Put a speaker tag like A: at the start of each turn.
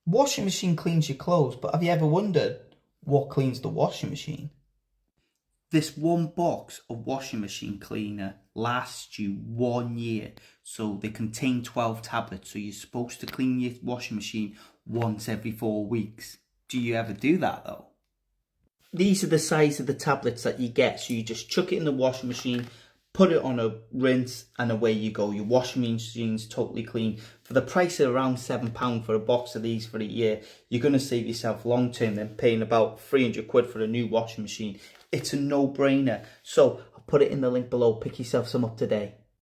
A: Washing machine cleans your clothes, but have you ever wondered what cleans the washing machine? This one box of washing machine cleaner lasts you 1 year. So they contain 12 tablets. So you're supposed to clean your washing machine once every 4 weeks. Do you ever do that though? These are the size of the tablets that you get. So you just chuck it in the washing machine, put it on a rinse, and away you go. Your washing machine's totally clean. For the price of around £7 for a box of these for a year, you're going to save yourself long term than paying about 300 quid for a new washing machine. It's a no-brainer. So I'll put it in the link below. Pick yourself some up today.